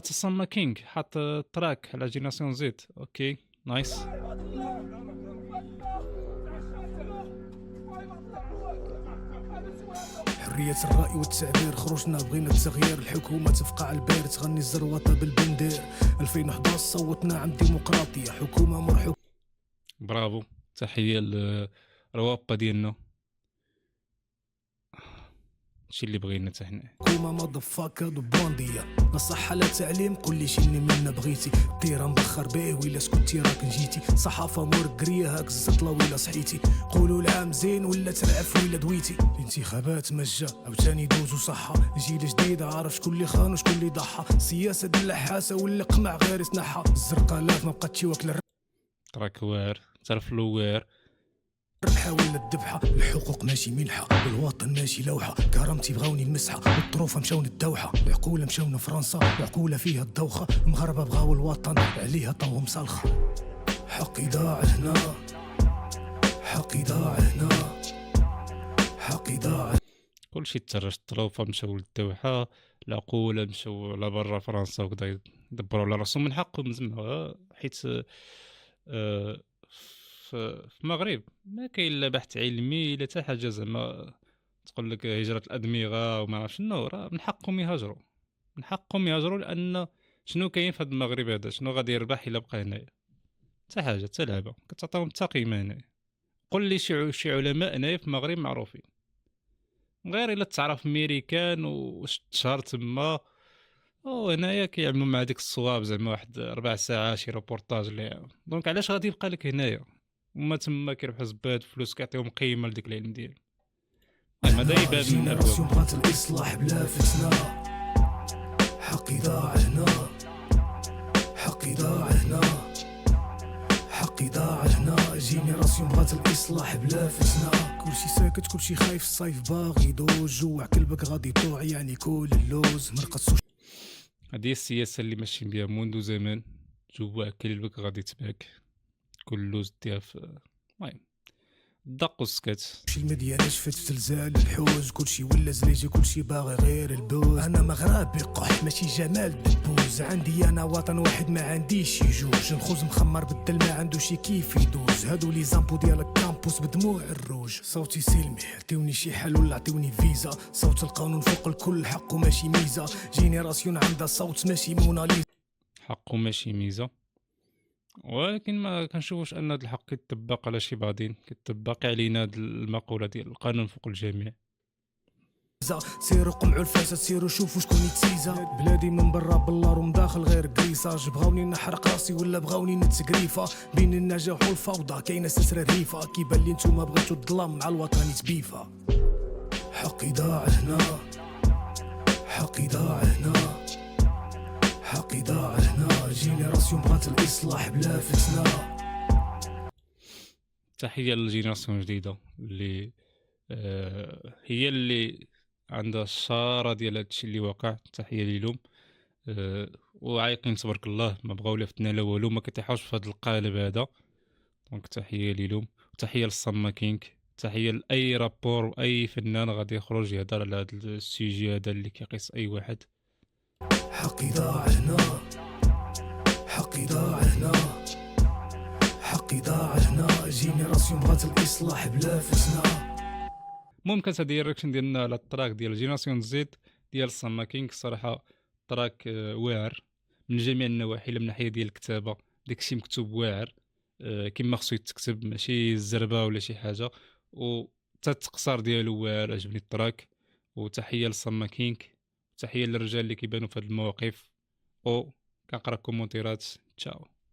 تسمى كينج حط تراك على جينيراسيون زيد. اوكي نايس. حرية الرأي والتعبير، خروجنا بغينا التغيير، الحكومة تفقع البير، تغني الزروطة بالبندير. 2011 صوتنا عن ديمقراطية، حكومة مرحوم. برافو، تحية للروابة ديالنا، هادشي اللي بغينا حتى حنا. حكومة مضفاكا بوندية، لا صحة لا تعليم، قولي شني منا بغيتي، ديرة نبخر بيه ولا سكتي راك جيتي، صحافة مرقرية هاك الزطلة ولا صحيتي، قولوا العام زين ولا ترعف ولا دويتي، الانتخابات مجة عاوتاني دوزو صحة، الجيل جديد عارف شكون اللي خان وشكون اللي ضحى، سياسة د اللحاسة ولا قمع غير يسنحها، الزرقاء ما بقاتش واكلة تراك واعر، تعرف له واعر. الربحة ولا الذبحة، الحقوق ماشي منحة والوطن ماشي لوحة، كرامتي بغاوني المسحة والطروفة مشاون الدوحة، العقولة مشاونا فرنسا العقولة فيها الدوخة، مغاربة بغاو الوطن عليها طوهم صالخة، حقي ضاع هنا حقي ضاع هنا حقي ضاع. كلشي ترش، الطروفة مشاو للدوحة، العقولة مشاو على برا فرنسا وكذا يدبروا على راسهم، من حقهم زعما، حيت في المغرب ما كاين لا بحث علمي لا حتى حاجه، زعما تقول لك هجره الادمغه وما عرف شنو، راه من حقهم يهاجروا، من حقهم يهاجروا، لان شنو كاين في هذا المغرب هذا، شنو غادي يربح الا بقى هنايا؟ حتى حاجه، حتى لعبه كتعطيهم حتى قيمه هنايا. قول لي شي علماء هنايا في المغرب معروفين، غير الا تعرف ميريكان واش تشهر تما، هنايا كيعملوا مع ديك الصواب زعما واحد 4 ساعات شي روبورتاج اللي دونك علاش غادي يبقى لك هنايا؟ هما تما كيربحوا زباد فلوس، كيعطيهم قيمه لديك العلم ديالهم. المهم هذا يبان من جينيراسيون الابواب. بغات الاصلاح بلا فتنة، حقي ضاع هنا حقي ضاع هنا حقي ضاع هنا، جينيراسيون بغات الاصلاح بلا فتنة، كلشي ساكت كلشي خايف، الصيف باغي يدوز، جوع كلبك غادي يطوع يعني كل اللوز، مرقة هذه السياسه اللي ماشيين بها منذ زمان، جوا كلبك غادي تباك، كل لوز ديها في المهم الدق والسكات. كلشي المدينة شفت في زلزال الحوز، كلشي ولا زليجي كلشي باغي غير البوز، انا مغربي قح ماشي جمال دبوز، عندي انا وطن واحد ما عنديش شي جوج، الخوز مخمر بالدل ما عنده شي كيف يدوز، هادو لي زامبو ديال الكامبوس بدموع الروج، صوتي سلمي عطيوني شي حل ولا عطيوني فيزا، صوت القانون فوق الكل حقه ماشي ميزة، جينيراسيون عندها صوت ماشي موناليزا، حقه ماشي ميزه، ولكن ما كنشوفوش ان هذا الحق كيطبق على شي بعضين، كيطبق علينا هاد المقوله ديال القانون فوق الجميع. سيروا قمعوا الفاسد، سيروا شوفوا شكون يتسيزا، بلادي من برا باللار ومن داخل غير قريصاج، بغاوني نحرق راسي ولا بغاوني نتقريفه، بين النجاح والفوضى كاينه سسره ريفه، كيبان لي نتوما بغيتو الظلام مع الوطن يتبيفا، حقي ضاع هنا حقي ضاع هنا حقي ضاع هنا، جينيراسيون بغات الاصلاح بلا فتنه. تحيه للجينيراسيون الجديده اللي هي اللي عندها الشاره ديال هادشي اللي واقع، تحيه ليهم. وعايقين تبارك الله، ما بغاو لا فتنه لا والو، ما كيطيحوش في هذا القالب هذا، دونك تحيه ليهم، وتحيه للصما كينغ، تحيه لاي رابور واي فنان غادي يخرج يهضر على هذا السيجي هذا اللي كيقيس اي واحد. حقي ضاع هنا حقي ضاع هنا حقي ضاع هنا، جينيراسيون بغات الاصلاح بلا فتنه. المهم كانت هذه الرياكشن ديالنا على التراك ديال جينيراسيون زيد ديال الصما كينغ. الصراحه تراك واعر من جميع النواحي، من ناحيه ديال الكتابه داكشي مكتوب واعر كما خصو يتكتب، ماشي الزربه ولا شي حاجه، و حتى التقصير ديالو واعر، عجبني التراك. وتحيه للصما كينغ، تحيه للرجال اللي كيبانوا في هذه المواقف، و كنقرا كومونتيرات. تشاو.